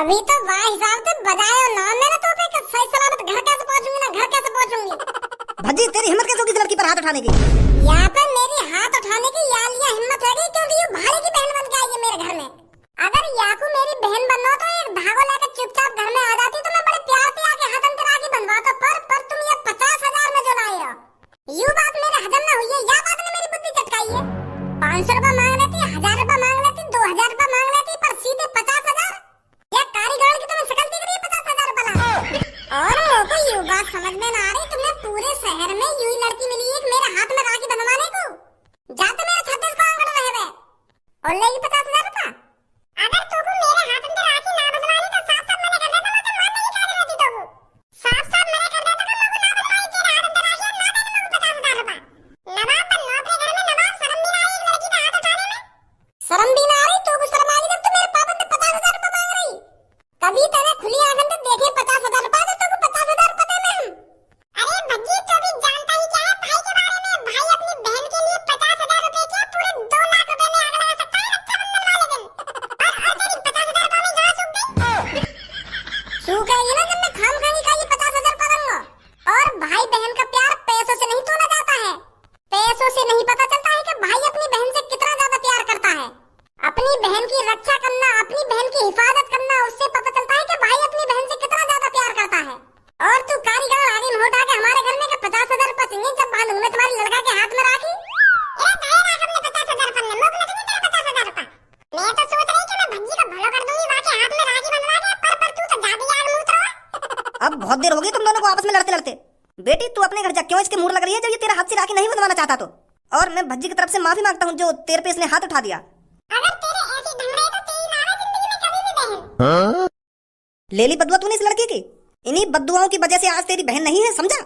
अभी तो वाह हिसाब से बजायो ना मेरा तो पे सही सलामत घर कैसे पहुंचूंगी ना घर कैसे पहुंचूंगी। भज्जी तेरी हिम्मत कैसे होगी लड़की पर हाथ उठाने की? यहाँ पे मेरी हाथ उठाने की या लिया हिम्मत है क्योंकि ये भाई की बहन बन के आई है मेरे घर में। अगर याकू मेरी बहन बनना तो एक धागो लेकर चुपचाप घर में आ जाती तो मैं बड़े प्यार से आके हाथ अंतर आके बनवाता। पर तुम ये 50,000 में जो लाए हो, यू बात मेरे हजम ना हुई है। या बात ने मेरी बुद्धि चटकाई है। 500 रुपए मांग लेती, 1000 रुपए मांग लेती, 2000 रुपए मांग लेती, पर सीधे 50,000। या कारीगर की तुम्हें शकल दिख रही है 50,000 रुपए ला। और मोको यू बात समझ में ना आ रही, तुम्हें पूरे शहर में यू ही लड़की मिली है मेरे हाथ में राखी बनवाने को। जाते मेरे छत्तीस को आंगन रहे हुए और लेगी 50,000 रुपए। अगर तुमको मेरे हाथ में राखी ना बनवानी तो साफ साफ मना कर देता, मैं तो मानने की काबिल रहती। तुमको साफ साफ मना कर देता कि मुझे ना बनवाई तेरे हाथ में राखी, ना देने मुझे 50,000 रुपए। नवाब बनना अपने घर में, नवाब शर्म भी ना आई एक लड़की का हाथ उठाने में। शर्म भी ना आ रही तो शर्म आ गई जब तू मेरे पापा से 50,000 रुपए मांग रही। कभी तेरे खुली आंखों से देखे 50,000 रुपए तो तुमको 50,000 रुपए देने हम। अरे भज्जी तो भी जानता ही क्या है भाई के बारे में। भाई अपनी बहन के लिए 50,000 रुपए क्या पूरे 2 लाख रुपए में आग लगा सकता है रक्षाबंधन वाले दिन। और तेरी 50,000 रुपए में जहाँ सूख गई सूख गई ना जब मैं खाम खानी का ये 50,000 रुपए दूंगा। और भाई बहन का प्यार पैसों से नहीं तोला जाता है। पैसों से नहीं पता चलता है कि भाई अपनी बहन से कितना ज्यादा प्यार करता है। अपनी बहन की रक्षा करना, अपनी बहन की हिफाजत करना, उससे पता चलता है कि भाई अपनी बहन से कितना ज्यादा प्यार करता है। और तू कारीगर आगे मुंह उठा के हमारे घर में के 50,000 रुपए चाहिए जब बांधूंगा मैं तुम्हारे लड़का के हाथ में राखी। अरे दायरा हमने 50,000 रुपए में मोक नहीं तेरा 50,000 रुपए। मैं तो सोच रही कि मैं भज्जी को भलो कर दूंगी वाके हाथ में राखी बंधवा के, पर तू तो ज्यादा यार मुंह उतरवा। अब बहुत देर हो गई तुम दोनों को आपस में लड़ते लड़ते। बेटी तू अपने घर जा, क्यों इसके मुंह लग रही है जब ये तेरा हाथ से राखी नहीं बंधवाना चाहता तो। और मैं भज्जी की तरफ से माफी मांगता हूँ जो तेरे पे इसने हाथ उठा दिया। अगर तेरे ऐसे ढंग रहे तो तेरी नारा जिंदगी में कभी भी बहन। ले ली बदुआ तूने इस लड़की की। इन्हीं बदुआओं की वजह से आज तेरी बहन नहीं है, समझा?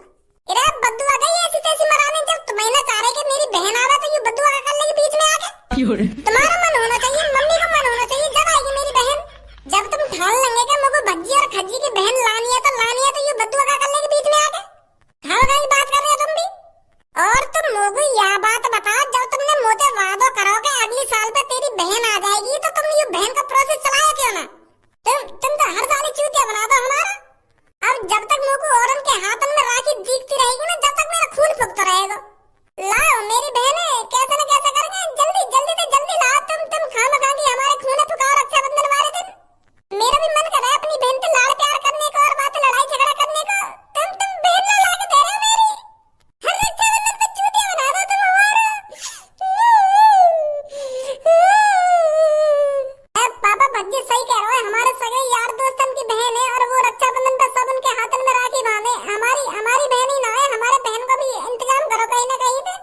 अरे बद्दुआ गई ऐसी तैसी मराने। जब तुम्हें ना चाह रहे कि मेरी बहन आवे तो ये बद्दुआ का कर लेगी बीच में आके। तुम्हारा मन होना चाहिए, मम्मी का मन होना चाहिए जब आएगी मेरी बहन। जब तुम ठान लेंगे कि मुझे भज्जी और खज्जी की बहन लानी है तो ये बद्दुआ का कर लेगी बीच में आके। हाँ गई बात कर रहे हो तुम भी। और तुम मोगू यह बात बताओ, जब तुमने मोटे वादो करोगे अगली साल पे तेरी बहन आ जाएगी तो तुम ये बहन का प्रोसेस चलाया क्यों ना? तुम तो हर साल चूतिया बना दो हमारा। अब जब तक मोगू और उनके हाथों में राखी दिखती रहेगी ना जब तक मेरा खून फूकता रहेगा। लाओ मेरी बहन है, कैसे न कैसे करके जल्दी जल्दी से जल्दी लाओ। तुम खाना खाएंगी हमारे खून फुकाओ रक्षाबंधन वाले दिन। मेरा भी मन कर रहा है अपनी बहन से लाड़ प्यार करने को और बात लड़ाई झगड़ा करने को। तुम बहन ला के दे रहे हो मेरी। हर रक्षाबंधन पे चूतिया बना दो तुम हमारा। पापा भज्जी सही कह रहे हो, हमारे सगे यार दोस्तन की बहन है और वो रक्षाबंधन पे सब उनके हाथों में राखी बांधे। हमारी बहन ही ना है, हमारे बहन का भी इंतजाम करो कहीं ना कहीं पे।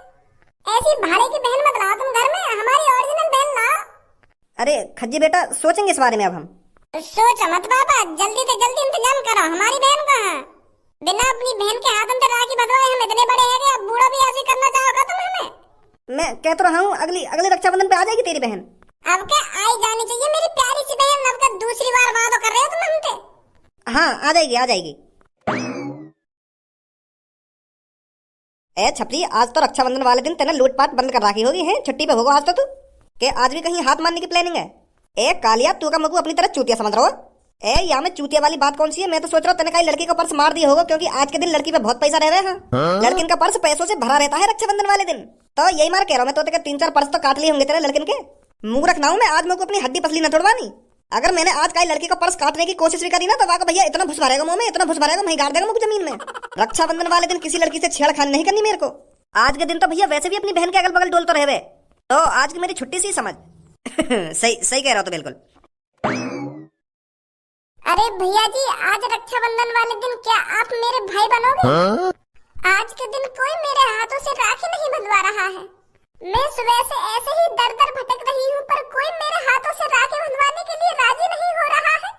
ऐसी भाड़े की बहन मत लाओ तुम घर में, हमारी ओरिजिनल बहन लाओ। अरे खज्जी बेटा सोचेंगे इस बारे में अब हम। सोच मत पापा, जल्दी से जल्दी इंतजाम करो। हमारी बहन कहाँ? बिना अपनी बहन के हाथों में राखी बंधवाए हम इतने बड़े हैं कि अब बूढ़ा भी ऐसे करना चाहोगे तुम हमें? मैं कह तो रहा हूँ अगली रक्षाबंधन पे आ जाएगी तेरी बहन। अब क्या आई जानी चाहिए मेरी प्यारी सी बहन। अब क्या दूसरी बार वादा कर रहे हो तुम हमसे? हाँ आ जाएगी। ए छपरी, आज तो रक्षाबंधन वाले दिन तेने लूटपाट बंद कर रखी होगी है। छुट्टी पे होगा आज तो तू के आज भी कहीं हाथ मारने की प्लानिंग है? ए कालिया तू का मगू अपनी तरह चूतिया समझ रहा हो? ए यहाँ में चूतिया वाली बात कौन सी है? मैं तो सोच रहा हूँ तेने कहीं लड़की का पर्स मार दिया होगा क्योंकि आज के दिन लड़की पे बहुत पैसा रह रहा है। लड़किन का पर्स पैसों से भरा रहता है रक्षाबंधन वाले दिन। तो यही मार कह रहा हूँ मैं तो 3-4 पर्स तो काट लिए होंगे तेरे लड़किन के। मुंह रखना हूँ मैं आज मेरे को अपनी हड्डी पसली न तोड़वानी। अगर मैंने आज कहीं लड़की का पर्स काटने की कोशिश भी करी ना तो वाका भैया इतना भुस भरेगा मुंह में, इतना भुस भरेगा वहीं गाड़ देगा मुझे जमीन में। रक्षाबंधन वाले दिन किसी लड़की से छेड़खानी नहीं करनी मेरे को। आज के दिन तो भैया वैसे भी अपनी बहन के अगल बगल डोल तो रहे, तो आज की मेरी छुट्टी सी समझ। सही कह रहा हो तो बिल्कुल। अरे भैया जी आज रक्षाबंधन वाले दिन क्या आप मेरे भाई बनोगे? आज के दिन कोई मेरे हाथों से राखी नहीं बंधवा रहा है। मैं सुबह से ऐसे ही दर दर भटक रही हूँ पर कोई मेरे हाथों से राखी बंधवाने के लिए राजी नहीं हो रहा है।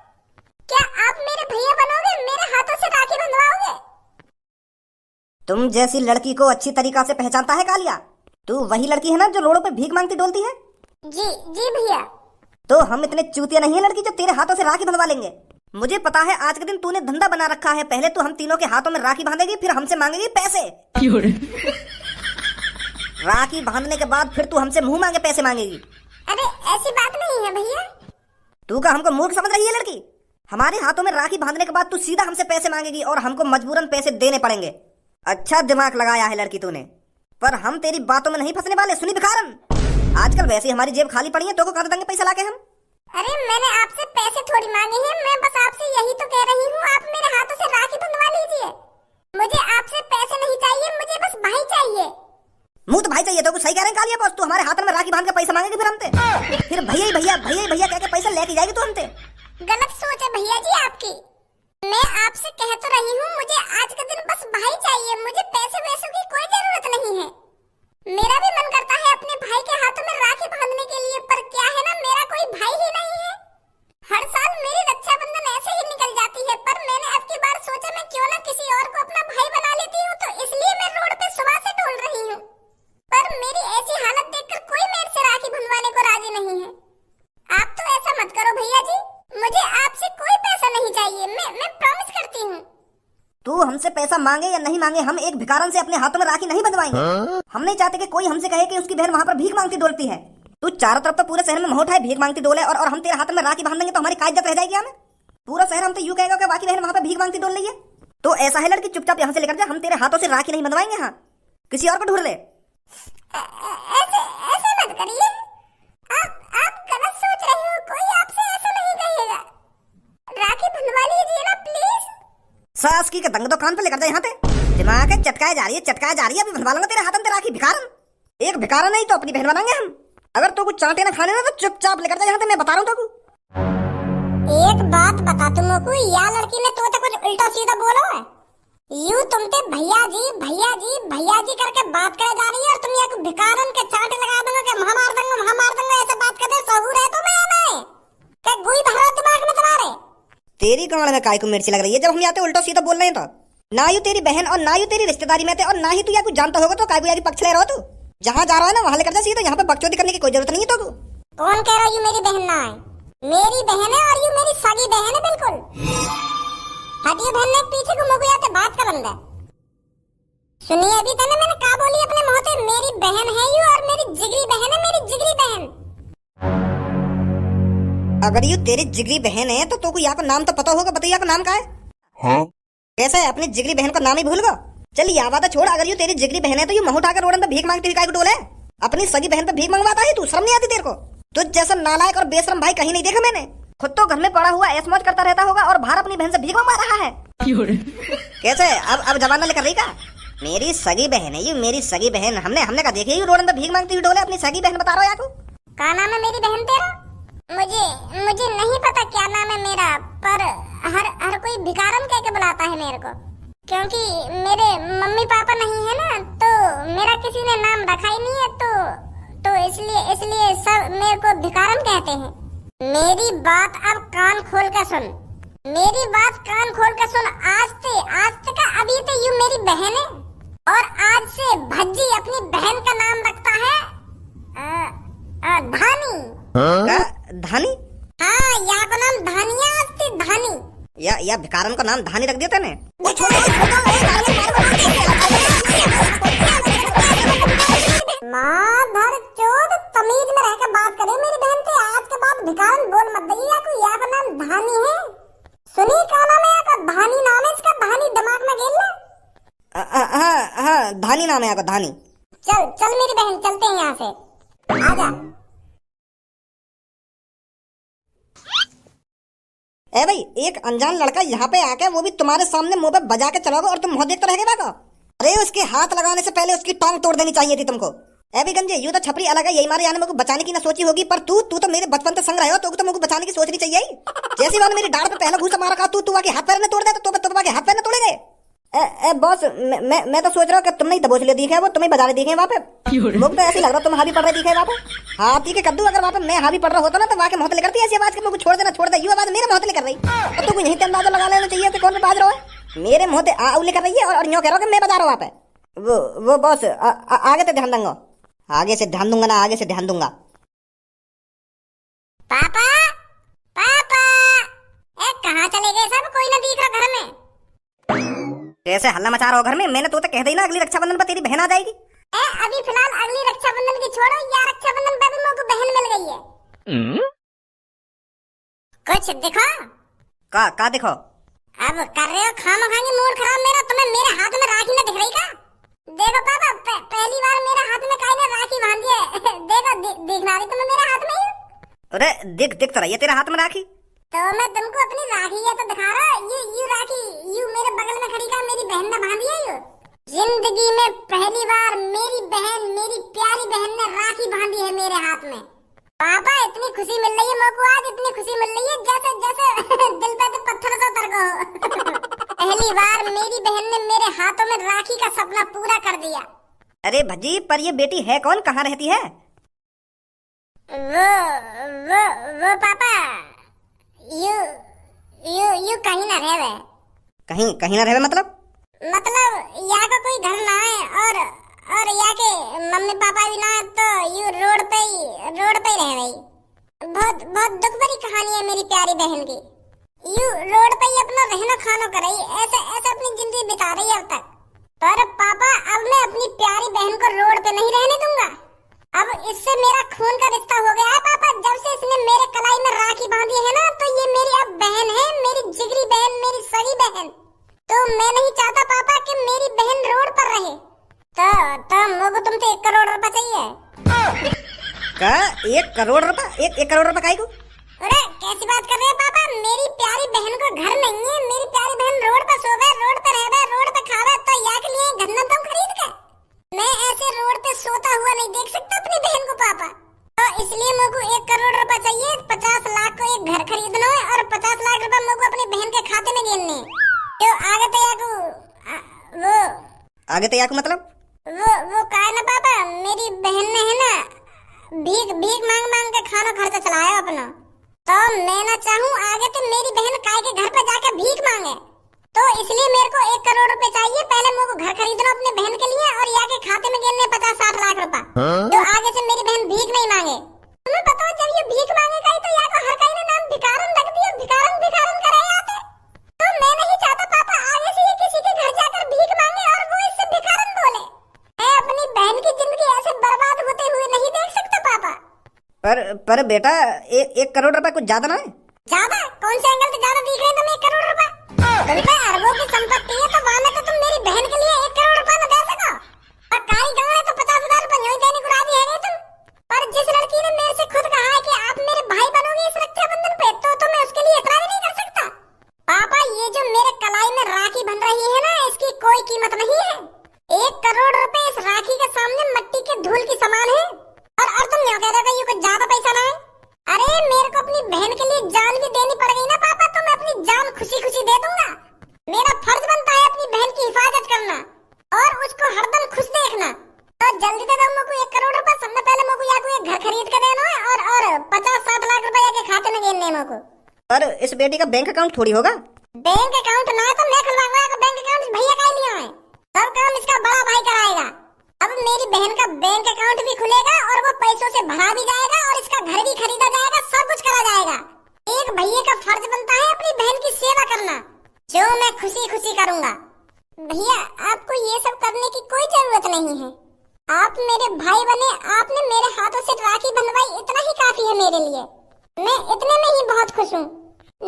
क्या आप मेरे भैया बनोगे, मेरे हाथों से राखी बंधवाओगे? तुम जैसी लड़की को अच्छी तरीका से पहचानता है कालिया। तू वही लड़की है ना जो रोडों पे भीख मांगती डोलती है? जी भैया। तो हम इतने चूतिया नहीं है लड़की जो तेरे हाथों से राखी बंधवा लेंगे। मुझे पता है आज के दिन तूने धंधा बना रखा है। पहले तो हम तीनों के हाथों में राखी बांधेगी फिर हमसे मांगेगी पैसे। राखी बांधने के बाद फिर तू हमसे मुंह मांगे पैसे मांगेगी। अरे ऐसी बात नहीं है भैया। तू का हमको मूर्ख समझ रही है लड़की? हमारे हाथों में राखी बांधने के बाद तू सीधा हमसे पैसे मांगेगी और हमको मजबूरन पैसे देने पड़ेंगे। अच्छा दिमाग लगाया है लड़की तूने, पर हम तेरी बातों में नहीं फंसने वाले। सुनी भिखारन, आजकल वैसे ही हमारी जेब खाली पड़ी है, तो को कहा देंगे पैसा लाके हम। अरे मैंने आपसे पैसे थोड़ी मांगे हैं, मैं बस आपसे यही तो कह रही हूँ, आप मेरे हाथों से राखी बंधवा लीजिए। मुझे आपसे पैसे नहीं चाहिए, मुझे बस भाई चाहिए। मुंह तो भाई चाहिए तो सही कह रहे हैं कालिया बॉस, तू हमारे हाथ में राखी बांध के पैसा मांगेगी फिर हमसे, फिर भैया भैया भैया भैया कह के पैसा लेके जाएगी तू हमसे। गलत सोच है भैया जी आपकी। मैं आपसे कह तो रही हूँ, मुझे आज के दिन बस भाई चाहिए, मुझे पैसे वैसों की कोई जरूरत नहीं है। मेरा भी मन करता है अपने भाई के हाथों में राखी बांधने के लिए, पर क्या है ना, मेरा कोई भाई ही नहीं है। हर साल मेरी रक्षाबंधन ऐसे ही निकल जाती है, पर मैंने अब की बार सोचा मैं क्यों ना किसी और को अपना भाई बना लेती हूँ, तो इसलिए मैं रोड पे सुबह से ढूंढ रही हूँ, पर मेरी ऐसी हालत देखकर कोई मेरे से राखी बंधवाने को राजी नहीं है। आप तो ऐसा मत करो भैया जी, मुझे आपसे कोई पैसा नहीं चाहिए, मैं प्रॉमिस करती हूँ। तू हमसे पैसा मांगे या नहीं मांगे, हम एक भिखारन से अपने हाथों में राखी नहीं बंधवाएंगे। हम नहीं चाहते कि कोई हमसे कहे कि उसकी बहन वहाँ पर भीख मांगती डोलती है। तू चारों तरफ तो पूरे शहर में मोहट है भीख मांगती डोले, और हम तेरे हाथ में राखी बांध देंगे तो हमारी क्या इज्जत रह जाएगी? हमें पूरा शहर हम तो यूं कहेगा कि बाकी बहन वहाँ पे भीख मांगती डोल रही है। तो ऐसा है लड़की, चुपचाप यहाँ से लेकर जा, हम तेरे हाथों से राखी नहीं बंधवाएंगे। हाँ, किसी और को ढूंढ ले। ऐसे मत करिए, आप गलत सोच रहे हो, कोई आपसे ऐसा नहीं कहेगा। राखी बंधवा लीजिए ना प्लीज। सास की दंग तो कान पे लेकर जा यहाँ पे, दिमाग है चटकाए जा रही है, चटकाए जा रही है। अभी बंधवा लूंगा तेरे हाथ में राखी भिखारन। एक भिखारन नहीं तो अपनी बहन बनाएंगे हम। अगर तो कुछ चाटे ना खाने ना तो चुपचाप लेकर जा यहाँ से, मैं बता रहा हूँ तो। एक बात बता तुमको, या लड़की ने तो कुछ उल्टा सीधा बोला है। यूं तुमसे भैया जी भैया जी भैया जी करके बात करे जा रही है, और तुम ये भिखारन के चाटे लगा दोगे कि वहां मार दूंगा, ऐसे बात करते सहूर है तुम्हें? क्या गुई भरा दिमाग में तुम्हारे? तेरी गांड में काय को मिर्ची लग रही है जब हम यहाँ पे उल्टा सीधा बोल रहे हैं तो। ना यू तेरी बहन और ना यू तेरी रिश्तेदारी में थे, और ना ही तू या कुछ जानता होगा, तो काय को पक्ष ले रहा हो तू। जहाँ जा रहा है ना वहाँ लेकर जा सीधा, यहाँ पे बकचोदी करने की कोई जरूरत नहीं है तो। कौन कह रहा है मेरी बहन ना है? मेरी बहन है, और ये मेरी सगी बहन है बिल्कुल। हटिए बहन ने पीछे घूमो को आते बात का बंदा। सुनिए अभी तने मैंने क्या बोली अपने मुंह से, मेरी बहन है यू, और मेरी जिगरी बहन है, मेरी जिगरी बहन। अगर ये तेरी जिगरी बहन है तो को यहाँ का नाम तो पता होगा, बताइए का नाम क्या है? हाँ? कैसा है, अपनी जिगरी बहन का नाम ही भूल गया? चल यह बात छोड़, अगर ये तेरी जिगरी बहन है तो ये मुंह उठाकर रोड पे भीख मांगती हुई डोले। अपनी सगी बहन पे भीख मंगवाता है तू, शर्म नहीं आती तेरे को? तुझ जैसा नालायक और बेशरम भाई कहीं नहीं देखा मैंने। खुद तो घर में पड़ा हुआ ऐश मौज करता रहता होगा, और बाहर अपनी बहन से भीख मंगवा रहा है। कैसे अब जमाना लेकर रही का? मेरी सगी बहन है ये, मेरी सगी बहन। हमने का देखी रोड पे भीख मांगती हुई डोले, अपनी सगी बहन बता रहा हो। क्या नाम है मेरी बहन तेरा? मुझे नहीं पता क्या नाम है मेरा, पर हर कोई भिखारन कह के बुलाता है मेरे को, क्योंकि मेरे मम्मी पापा नहीं है ना, तो मेरा किसी ने नाम रखा ही नहीं है, तो इसलिए सब मेरे को भिखारन कहते हैं। मेरी बात अब कान खोल कर सुन, मेरी बात कान खोल कर सुन। आज से का अभी तो यू मेरी बहन है, और आज से भज्जी अपनी बहन का नाम रखता है धानी। धानी? हाँ, यहाँ का नाम धानिया, धानी। या भिखारन का नाम धानी रख दिया तूने? माधर चोद, तमीज में रहकर बात करे मेरी बहन से। आज के बाद भिखारन बोल मत दइया, को यहाँ का नाम धानी है। सुनी क्या नाम है का? धानी नाम है इसका, धानी दिमाग में गेल ना। हाँ धानी नाम है यहाँ का, धानी। चल मेरी बहन, चलते हैं यहाँ से, आजा। ए भाई, एक अनजान लड़का यहाँ पे आके वो भी तुम्हारे सामने मुंह पे बजा के चलाओगे और तुम मुंह देखते रह गए? अरे उसके हाथ लगाने से पहले उसकी टांग तोड़ देनी चाहिए थी तुमको। ए भी गंजे, यूं तो छपरी अलग है, यही मारे यानी मेरे को बचाने की ना सोची होगी, पर तू तो मेरे बचपन से संग रहे हो, तो मेरे को बचाने की सोचनी चाहिए। जैसी बात मेरी डांड पे पहला घूसा मारा तू आके हाथ पैर ने तोड़ दे, तो आके हाथ पैर ने तोड़े गए। बॉस, मैं तो सोच रहा हूँ कि तुमने दबोच ले दिखे, वो तुम्हें बजा ले दिखे वहाँ पे। मुझे तो ऐसे लग रहा तुम हावी पड़ रहे दिखे वहाँ पे। हाथी के कद्दू अगर वहाँ पे मैं हावी पड़ रहा होता ना, तो वहाँ के मोहतले करती ऐसी आवाज के मुझे छोड़ दे, ये आवाज मेरे मोहतले कर रही। तो तुम यहीं अंदाजा लगा लेना चाहिए कि कौन पे बाज रहा है। मेरे मोहते आउले कर रही है और यूं कह रहा हूँ कि मैं बजा रहा हूँ वहाँ पे। वो बॉस, आगे से ध्यान दूंगा, आगे से ध्यान दूंगा ना, आगे से ध्यान दूंगा। पापा कहाँ चले गए सब? कोई ना दिख रहा घर में। कैसे हल्ला मचा रहा हो घर में? मैंने तो कह दी ना अगली रक्षाबंधन पर तेरी बहन आ जाएगी। अभी फिलहाल अगली रक्षाबंधन की छोड़ो, या रक्षाबंधन पर भी मेरे को बहन मिल गई है। कुछ दिखा? का देखो? अब कर रहे हो खामा खाएंगे मूड खराब मेरा। तुम्हें मेरे हाथ में राखी न दिख रही का? देखो पापा, पहली बार मेरे हाथ में काई ने राखी बांधी है। देखो दिखना रही तुम्हें मेरे हाथ में ही? अरे दिख तो रही है तेरे हाथ में राखी। तो मैं तुमको अपनी राखी है तो दिखा रहा। ये राखी यू मेरे बगल में खड़ी का मेरी बहन ने बांधी है। यू जिंदगी में पहली बार मेरी बहन, मेरी प्यारी बहन ने राखी बांधी है मेरे हाथ में। पापा इतनी खुशी मिल रही है मेरे को आज, इतनी खुशी मिल रही है जैसे जैसे दिल पे तो पत्थर सा उतर गया। पहली बार मेरी बहन ने मेरे हाथों में राखी का सपना पूरा कर दिया। अरे भज्जी, पर ये बेटी है कौन, कहाँ रहती है? वो पापा यू कहीं ना रहे। कहीं ना रहे मतलब यहाँ का कोई घर ना है और यहाँ के मम्मी पापा भी ना है, तो यू रोड पे ही रह गई। बहुत दुख भरी कहानी है मेरी प्यारी बहन की। यू रोड पे ही अपना रहना खाना कर रही, ऐसे अपनी जिंदगी बिता रही है अब तक। पर पापा अब मैं अपनी प्यारी बहन को रोड पे नहीं रहने दूंगा। अब इससे मेरा खून का रिश्ता हो गया है पापा। जब से इसने मेरे कलाई में राखी बांधी है ना, तो ये मेरी अब बहन है, मेरी जिगरी बहन, मेरी सगी बहन। तो मैं नहीं चाहता पापा कि मेरी बहन रोड पर रहे। तो मुझको तुमसे 1 करोड़ रुपए चाहिए। का 1 करोड़ रुपए? 1 करोड़ रुपए काहे को? अरे कैसी बात कर रहे हैं पापा? मेरी प्यारी बहन को घर नहीं है, मेरी प्यारी बहन रोड पर सोवे, रोड पर रहवे, रोड पर खावे, तो यहाँ के लिए घर न तुम खरीद के मैं ऐसे रोड पे सोता हुआ नहीं देख सकता अपनी बहन को पापा। तो इसलिए मुझको 1 करोड़ रुपए चाहिए। 50 लाख को एक घर खरीदना है और 50 लाख रुपए मुझको अपनी बहन के खाते में गिनने। तो आगे तो याकू मतलब वो कहा ना पापा, मेरी बहन ने है ना भीख मांग के खाना खर्चा चलाया अपना। तो मैं ना चाहूँ आगे तो मेरी बहन काय के घर पे जाकर भीख मांगे। तो इसलिए मेरे को 1 करोड़ रुपए चाहिए। पहले मुझको घर खरीदना अपने बहन के लिए और यहाँ के खाते में गिनने 50-60 लाख रुपए। तो आगे से मेरी बहन भीख नहीं मांगे। तुम्हें पता है जब ये भीख मांगेगा तो यहाँ को हर कहीं नाम भिखारन रख दिया, भिखारन करे आते। तो मैं नहीं चाहता पापा आगे से ये किसी के घर जाकर भीख मांगे और वो इससे भिखारन बोले। मैं अपनी बहन की जिंदगी ऐसे बर्बाद होते हुए नहीं देख सकता पापा। पर बेटा 1 करोड़ रुपए कुछ ज्यादा ना है? ज्यादा? कौन से एंगल से ज्यादा दिख रहे हैं तुम्हें 1 करोड़ रुपए? तुम पे अरबों की संपत्ति है, तो वहाँ में तो तुम मेरी बहन के लिए 1 करोड़ रुपए न दे सको। और कारी गाँव है तो 50,000 रुपए नहीं देने को राजी है तुम। पर जिस लड़की ने मेरे से खुद कहा है कि आप मेरे भाई बनोगे इस रक्षाबंधन पे, तो मैं उसके लिए इतना भी नहीं कर सकता। पापा ये जो मेरे कलाई में राखी बन रही है ना, इसकी कोई कीमत नहीं है। 1 करोड़ रुपए इस राखी के सामने मट्टी के धूल की समान है। और तुम यहाँ कह रहे हो ये कुछ ज्यादा पैसा ना है? अरे मेरे को अपनी बहन के लिए जान भी देनी पड़ गई ना पापा, तो मैं अपनी जान खुशी दे दूंगा। मेरा फर्ज बनता है अपनी बहन की हिफाजत करना और उसको हरदम खुश देखना। तो जल्दी दे दो मुझको 1 करोड़ रुपए। सबसे पहले मुझको यहाँ को एक घर खरीद कर देना है और 50-60 लाख रुपए के खाते में गिनने मुझको। पर इस बेटी का बैंक अकाउंट थोड़ी होगा? बैंक अकाउंट ना तो मैं खुलवाऊंगा। बैंक अकाउंट भैया का लिया है, सब काम इसका बड़ा भाई कराएगा। अब मेरी बहन का बैंक अकाउंट भी खुलेगा और वो पैसों से भरा भी जाएगा और इसका घर भी खरीदा जाएगा, सब कुछ करा जाएगा। एक भैया का फर्ज बनता है अपनी बहन की सेवा करना, जो मैं खुशी करूंगा। भैया आपको ये सब करने की कोई जरूरत नहीं है। आप मेरे भाई बने, आपने मेरे हाथों से राखी बंधवाई, इतना ही काफी है मेरे लिए। मैं इतने में ही बहुत खुश हूँ।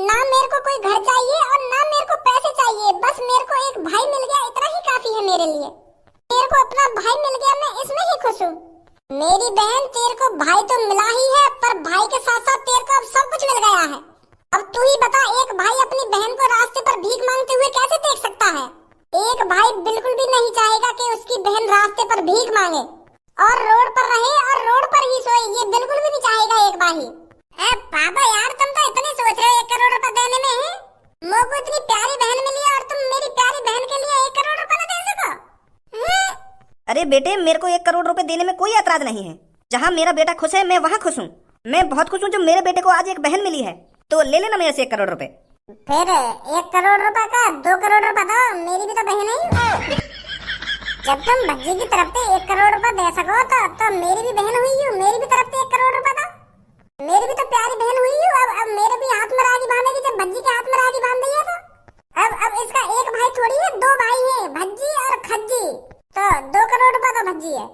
ना मेरे को कोई घर चाहिए और ना मेरे को पैसे चाहिए, बस मेरे को एक भाई मिल गया, इतना ही काफी है मेरे लिए। मेरे को अपना भाई मिल गया, मैं इसमें ही खुश हूँ। मेरी बहन तेरे को भाई तो मिला ही है, पर भाई के साथ साथ तेरे को अब सब कुछ मिल गया है। अब तू ही बता, एक भाई अपनी बहन को रास्ते पर भीख मांगते हुए कैसे देख सकता है? एक भाई बिल्कुल भी नहीं चाहेगा कि उसकी बहन रास्ते पर भीख मांगे और रोड पर रहे और रोड पर ही सोए, ये बिल्कुल भी नहीं चाहेगा एक भाई। पापा यार तुम तो इतने सोच रहे हो 1 करोड़ रुपए देने में है। मुझको इतनी प्यारी बहन मिली और तुम मेरी प्यारी बहन के लिए 1 करोड़ रुपए न दे सको? अरे बेटे, मेरे को 1 करोड़ रुपए देने में कोई ऐतराज नहीं है। जहाँ मेरा बेटा खुश है मैं वहाँ खुश हूँ। मैं बहुत खुश हूँ जो मेरे बेटे को आज एक बहन मिली है। तो ले लेना मेरे से 1 करोड़ रुपए। फिर 1 करोड़ रुपए का 2 करोड़ रुपए दो, मेरी भी तो बहन है। जब तुम भज्जी की तरफ से 1 करोड़ रुपए दे सको तो मेरी भी बहन हुई हूँ, मेरी भी तरफ से 1 करोड़ रुपए दो। मेरी भी तो प्यारी बहन हुई हूँ। अब मेरे भी हाथ में राखी बांधेगी जब भज्जी के हाथ में राखी बांध दी है तो अब इसका एक भाई थोड़ी है, 2 भाई है, भज्जी और खज्जी। तो 2 करोड़ रुपए तो भज्जी है।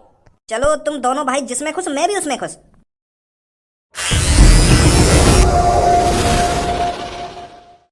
चलो तुम दोनों भाई जिसमें खुश मैं भी उसमें खुश।